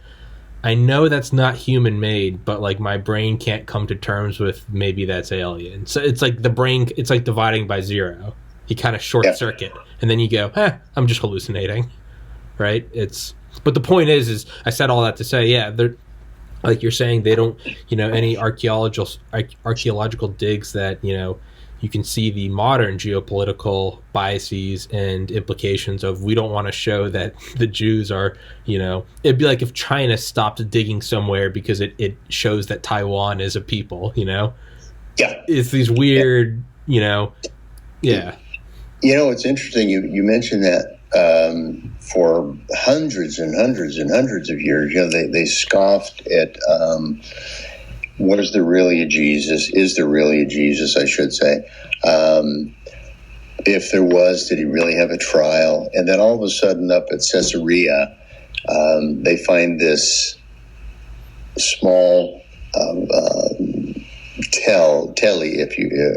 I know that's not human made, but like my brain can't come to terms with maybe that's alien. So it's like it's like dividing by zero. You kind of short circuit, and then you go, I'm just hallucinating, right? But the point is I said all that to say, yeah, they're, like you're saying, they don't, any archaeological digs that, you can see the modern geopolitical biases and implications of, we don't want to show that the Jews are, it'd be like if China stopped digging somewhere because it shows that Taiwan is a people, Yeah. It's these weird, Yeah. It's interesting. You mentioned that for hundreds and hundreds and hundreds of years, they scoffed at, was there really a Jesus? Is there really a Jesus, I should say? If there was, did he really have a trial? And then all of a sudden up at Caesarea, they find this small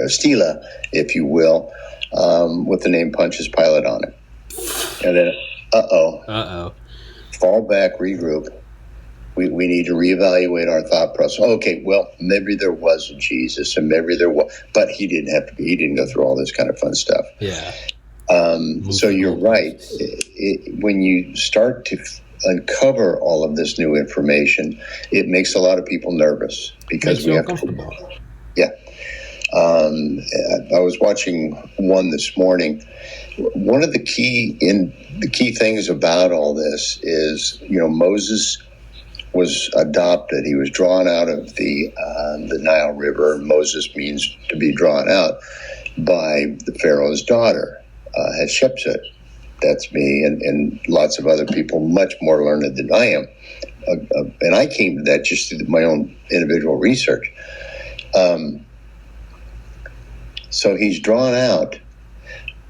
stela, if you will, with the name Pontius Pilate on it. And then, fall back, regroup. We need to reevaluate our thought process. Okay, well, maybe there was a Jesus, and maybe there was, but he didn't go through all this kind of fun stuff. Yeah. So you're right. When you start to uncover all of this new information, it makes a lot of people nervous because we have to. Yeah. I was watching one this morning. One of the key things about all this is, Moses was adopted. He was drawn out of the Nile River. Moses means to be drawn out by the Pharaoh's daughter, Hatshepsut. That's me and lots of other people much more learned than I am. And I came to that just through my own individual research. So he's drawn out.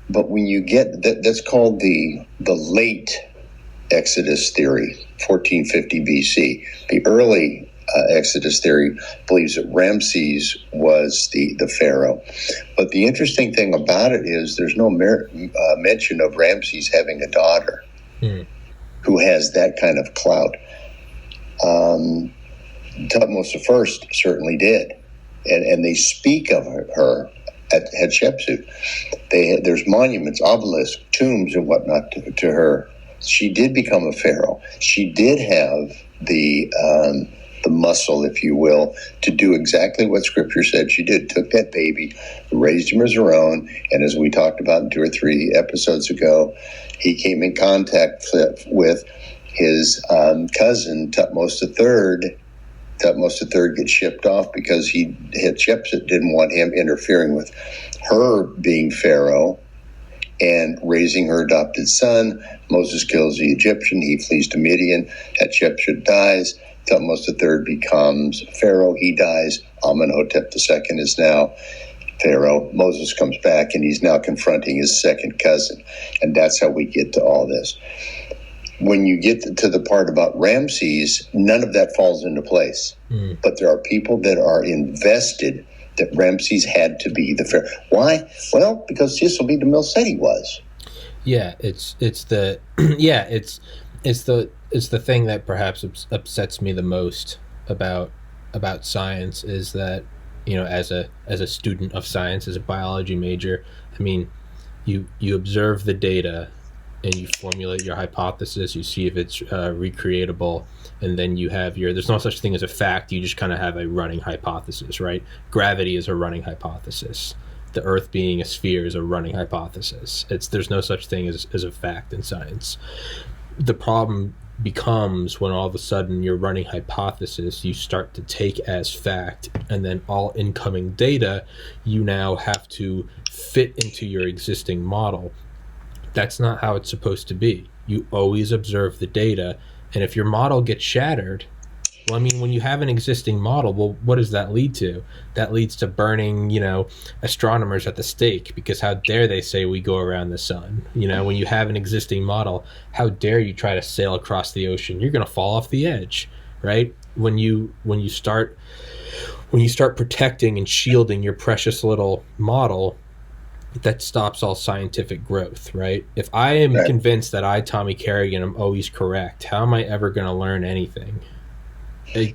But when you get that's called the late Exodus theory, 1450 BC. The early Exodus theory believes that Ramses was the pharaoh. But the interesting thing about it is there's no mention of Ramses having a daughter who has that kind of clout. Thutmose I certainly did. And they speak of her at Hatshepsut. There's monuments, obelisks, tombs, and whatnot to her. She did become a pharaoh. She did have the muscle, if you will, to do exactly what Scripture said she did. Took that baby, raised him as her own, and as we talked about 2 or 3 episodes ago, he came in contact with his cousin, Thutmose III. Thutmose III gets shipped off because Hatshepsut didn't want him interfering with her being pharaoh and raising her adopted son. Moses kills the Egyptian. He flees to Midian. Hatshepsut dies. Thutmose III becomes Pharaoh. He dies. Amenhotep II is now Pharaoh. Moses comes back, and he's now confronting his second cousin. And that's how we get to all this. When you get to the part about Ramses, none of that falls into place. But there are people that are invested that Ramses had to be the Pharaoh. Why? Well, because Cecil B. DeMille said he was. Yeah, it's the thing that perhaps upsets me the most about science is that, as a student of science, as a biology major, I mean, you observe the data and you formulate your hypothesis, you see if it's recreatable, and then you have there's no such thing as a fact, you just kind of have a running hypothesis, right? Gravity is a running hypothesis. The Earth being a sphere is a running hypothesis. There's no such thing as a fact in science. The problem becomes when all of a sudden your running hypothesis you start to take as fact, and then all incoming data you now have to fit into your existing model. That's not how it's supposed to be. You always observe the data, and if your model gets shattered, well, I mean, when you have an existing model, well, what does that lead to? That leads to burning, astronomers at the stake, because how dare they say we go around the sun? When you have an existing model, how dare you try to sail across the ocean? You're going to fall off the edge, right? When you start protecting and shielding your precious little model, that stops all scientific growth, right? If I am convinced that I, Tommy Kerrigan, am always correct, how am I ever going to learn anything?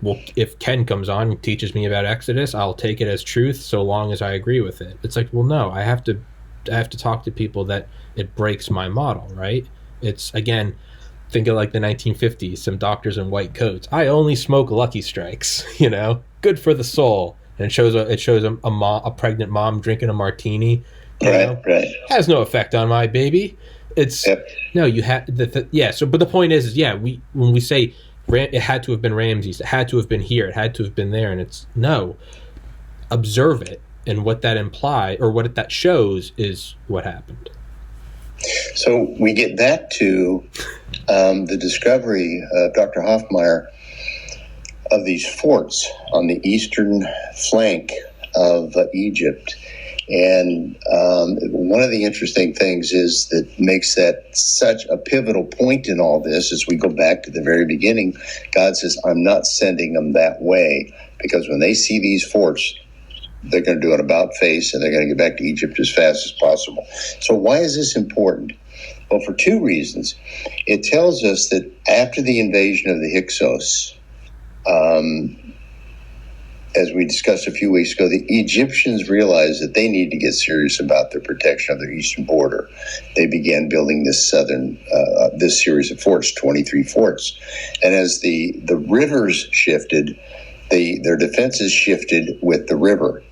Well, if Ken comes on and teaches me about Exodus, I'll take it as truth so long as I agree with it. It's like, well, no, I have to talk to people that it breaks my model, right? It's, again, think of like the 1950s, some doctors in white coats. I only smoke Lucky Strikes, good for the soul. And it shows a pregnant mom drinking a martini. Right. Has no effect on my baby. It's no, you have So, but the point is when we say it had to have been Ramses, it had to have been here, it had to have been there, and it's no. Observe it, and what that implies or what that shows is what happened. So we get back to the discovery of Dr. Hoffmeyer of these forts on the eastern flank of Egypt. And one of the interesting things is that makes that such a pivotal point in all this as we go back to the very beginning. God says, I'm not sending them that way, because when they see these forts, they're going to do an about face and they're going to get back to Egypt as fast as possible. So why is this important? Well, for two reasons. It tells us that after the invasion of the Hyksos, as we discussed a few weeks ago, the Egyptians realized that they need to get serious about their protection of their eastern border. They began building this series of forts, 23 forts. And as the rivers shifted, their defenses shifted with the river,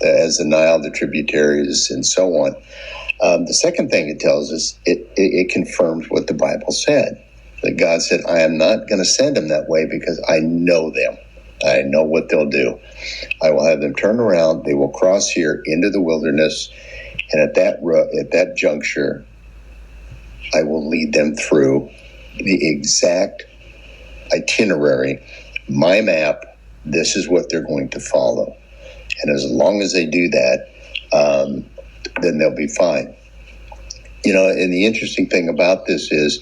as the Nile, the tributaries, and so on. The second thing it tells us, it confirms what the Bible said, that God said, I am not going to send them that way because I know them. I know what they'll do. I will have them turn around. They will cross here into the wilderness. And at that juncture, I will lead them through the exact itinerary, my map. This is what they're going to follow. And as long as they do that, then they'll be fine. And the interesting thing about this is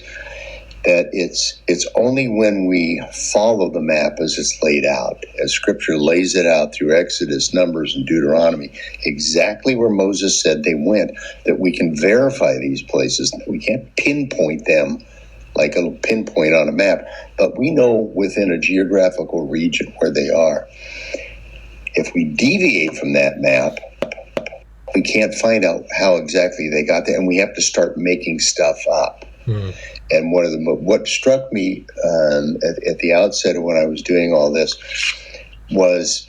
that it's only when we follow the map as it's laid out, as Scripture lays it out through Exodus, Numbers, and Deuteronomy, exactly where Moses said they went, that we can verify these places. We can't pinpoint them like a pinpoint on a map, but we know within a geographical region where they are. If we deviate from that map, we can't find out how exactly they got there, and we have to start making stuff up. And what struck me at the outset of when I was doing all this was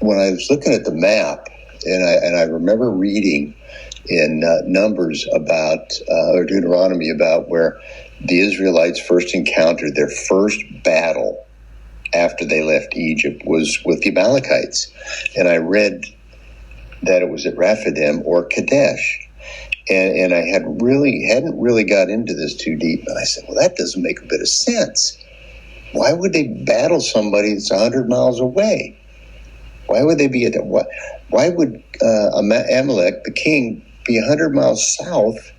when I was looking at the map, and I remember reading in Numbers about or Deuteronomy about where the Israelites first encountered their first battle after they left Egypt was with the Amalekites, and I read that it was at Rephidim or Kadesh. And I hadn't really got into this too deep. And I said, well, that doesn't make a bit of sense. Why would they battle somebody that's 100 miles away? Why would they be at that? Why would Amalek, the king, be 100 miles south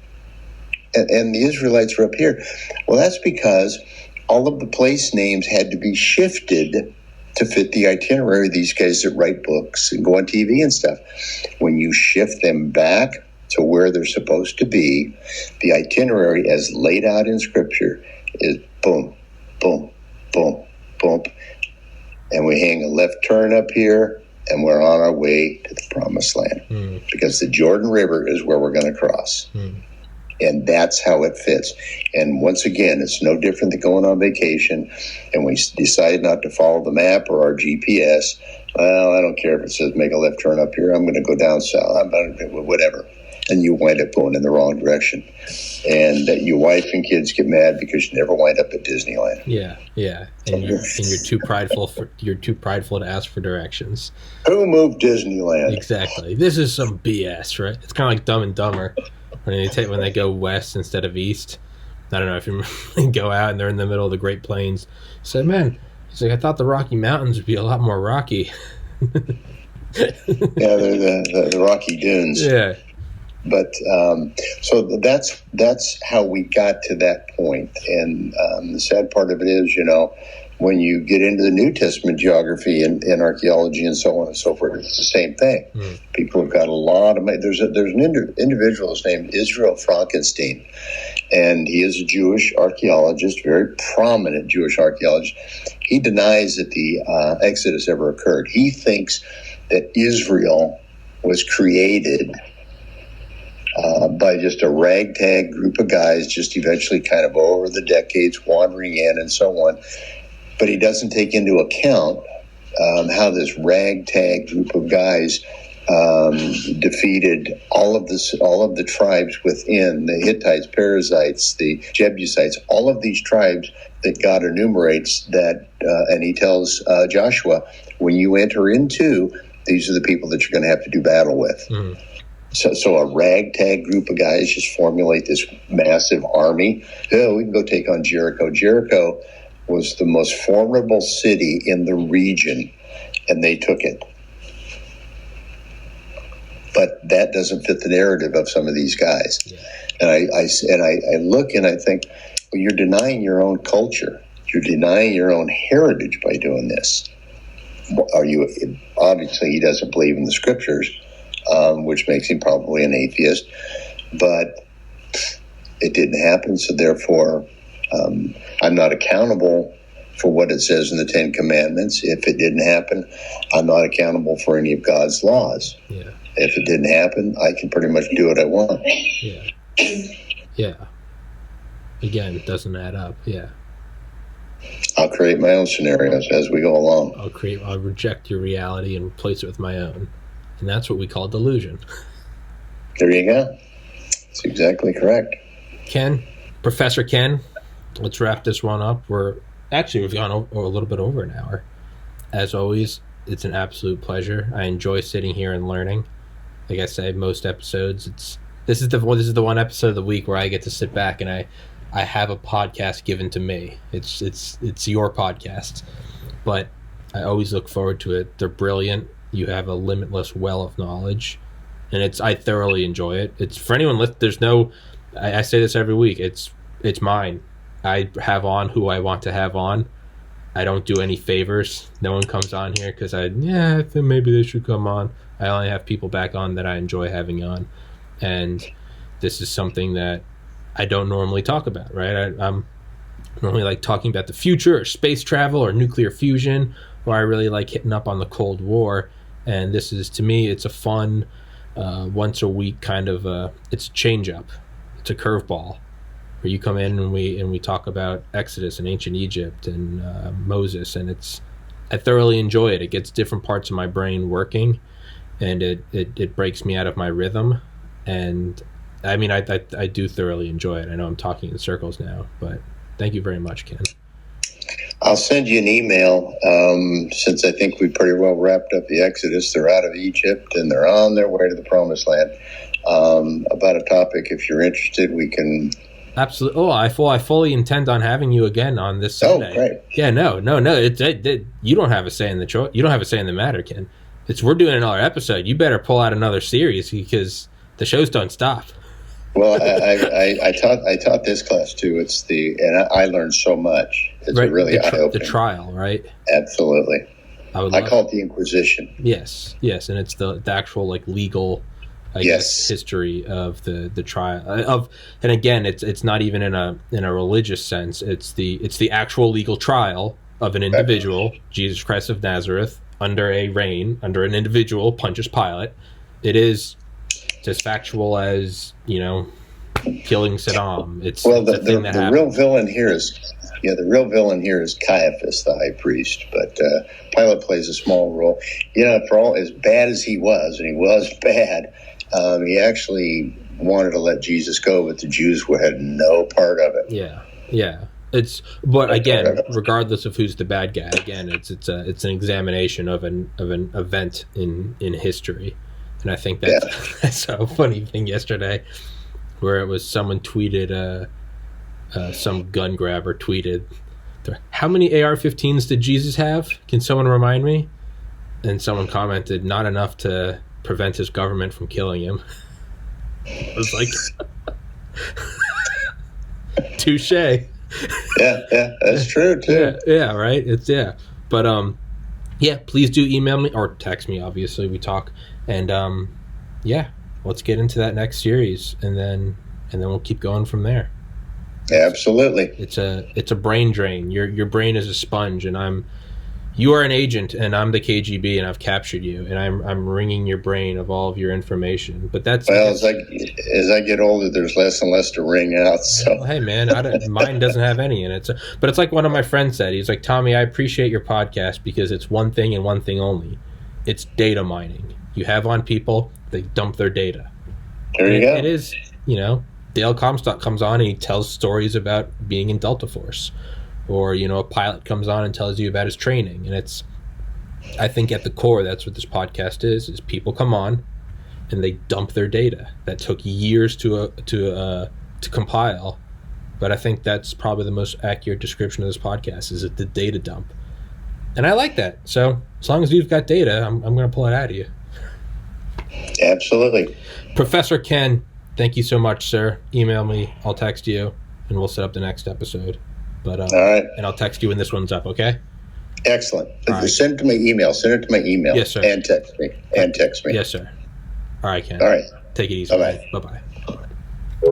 and the Israelites were up here? Well, that's because all of the place names had to be shifted to fit the itinerary of these guys that write books and go on TV and stuff. When you shift them back to where they're supposed to be, the itinerary as laid out in Scripture is boom, boom, boom, boom. And we hang a left turn up here, and we're on our way to the promised land. Because the Jordan River is where we're going to cross. And that's how it fits. And once again, it's no different than going on vacation, and we decide not to follow the map or our GPS. Well, I don't care if it says make a left turn up here. I'm going to go down south, whatever. And you wind up going in the wrong direction. And your wife and kids get mad because you never wind up at Disneyland. Yeah. And you're too prideful to ask for directions. Who moved Disneyland? Exactly. This is some BS, right? It's kind of like Dumb and Dumber when they go west instead of east. I don't know if you go out and they're in the middle of the Great Plains. Say, man, he's like, I thought the Rocky Mountains would be a lot more rocky. Yeah, they're the Rocky Dunes. Yeah. But so that's how we got to that point. And the sad part of it is, when you get into the New Testament geography and archaeology and so on and so forth, it's the same thing. People have got a lot of money. There's an individual named Israel Frankenstein, and he is a Jewish archaeologist, very prominent Jewish archaeologist. He denies that the Exodus ever occurred. He thinks that Israel was created by just a ragtag group of guys, just eventually kind of over the decades wandering in and so on. But he doesn't take into account how this ragtag group of guys defeated all of the tribes within the Hittites, Perizzites, the Jebusites, all of these tribes that God enumerates that, and he tells Joshua, when you enter into, these are the people that you're going to have to do battle with. So a ragtag group of guys just formulate this massive army. Oh, we can go take on Jericho. Jericho was the most formidable city in the region, and they took it. But that doesn't fit the narrative of some of these guys. Yeah. And I look and I think, well, you're denying your own culture. You're denying your own heritage by doing this. Obviously, he doesn't believe in the Scriptures, which makes him probably an atheist, but it didn't happen, so therefore I'm not accountable for what it says in the Ten Commandments. If it didn't happen, I'm not accountable for any of God's laws. Yeah. If it didn't happen, I can pretty much do what I want. Yeah. Again, it doesn't add up. Yeah. I'll create my own scenarios as we go along. I'll reject your reality and replace it with my own. And that's what we call delusion. There you go. That's exactly correct. Professor Ken, let's wrap this one up. We've gone a little bit over an hour. As always, it's an absolute pleasure. I enjoy sitting here and learning. Like I say, most episodes, this is the one episode of the week where I get to sit back and I have a podcast given to me. It's your podcast, but I always look forward to it. They're brilliant. You have a limitless well of knowledge, and I thoroughly enjoy it. It's for anyone. I say this every week. It's mine. I have on who I want to have on. I don't do any favors. No one comes on here because I think maybe they should come on. I only have people back on that I enjoy having on, and this is something that I don't normally talk about. Right? I'm normally like talking about the future or space travel or nuclear fusion, or I really like hitting up on the Cold War. And this is, to me, it's a fun once a week kind of it's a change up. It's a curveball where you come in and we talk about Exodus and ancient Egypt and Moses, and I thoroughly enjoy it. It gets different parts of my brain working, and it breaks me out of my rhythm. And I mean, I do thoroughly enjoy it. I know I'm talking in circles now, but thank you very much, Ken. I'll send you an email since I think we pretty well wrapped up the Exodus. They're out of Egypt and they're on their way to the Promised Land. About a topic, if you're interested, we can Absolutely. Oh, I fully intend on having you again on this Sunday. Oh, great. Yeah, no. You don't have a say in the choice. You don't have a say in the matter, Ken. We're doing another episode. You better pull out another series because the shows don't stop. Well, I taught this class too. And I learned so much. It's right. Really eye-opening. The trial, right? Absolutely. I call it the Inquisition. Yes, and it's the actual like legal, I guess, history of the trial and again, it's not even in a religious sense. It's the actual legal trial of an individual, Jesus Christ of Nazareth, under an individual, Pontius Pilate. It's as factual as, killing Saddam. It's the thing that happened. Real villain here is Caiaphas, the high priest, but Pilate plays a small role. For all as bad as he was, and he was bad, he actually wanted to let Jesus go, but the Jews had no part of it. Yeah. But again, regardless of who's the bad guy, again, it's an examination of an event in history. And I think that's a funny thing yesterday, where it was someone tweeted, some gun grabber tweeted, "How many AR-15s did Jesus have? Can someone remind me?" And someone commented, "Not enough to prevent his government from killing him." I was like, touche. Yeah, that's true too. Yeah, right. But please do email me or text me. Obviously, we talk, and let's get into that next series, and then we'll keep going from there. Absolutely. It's a brain drain. Your brain is a sponge, and you are an agent, and I'm the KGB, and I've captured you, and I'm wringing your brain of all of your information. But as I get older, there's less and less to wring out. So hey, man, mine doesn't have any in it. But it's like one of my friends said. He's like, "Tommy, I appreciate your podcast because it's one thing and one thing only. It's data mining. You have on people, they dump their data. There you go. It is, Dale Comstock comes on and he tells stories about being in Delta Force, or a pilot comes on and tells you about his training, and I think at the core that's what this podcast is people come on and they dump their data that took years to compile. But I think that's probably the most accurate description of this podcast, is the data dump, and I like that. So as long as you've got data, I'm going to pull it out of you. Absolutely. Professor Ken, thank you so much, sir. Email me, I'll text you, and we'll set up the next episode. But all right. And I'll text you when this one's up, okay? Excellent. Right. Send it to my email. Yes, sir. And text me. Yes, sir. All right, Ken. All right. Take it easy. Bye-bye. Bye-bye.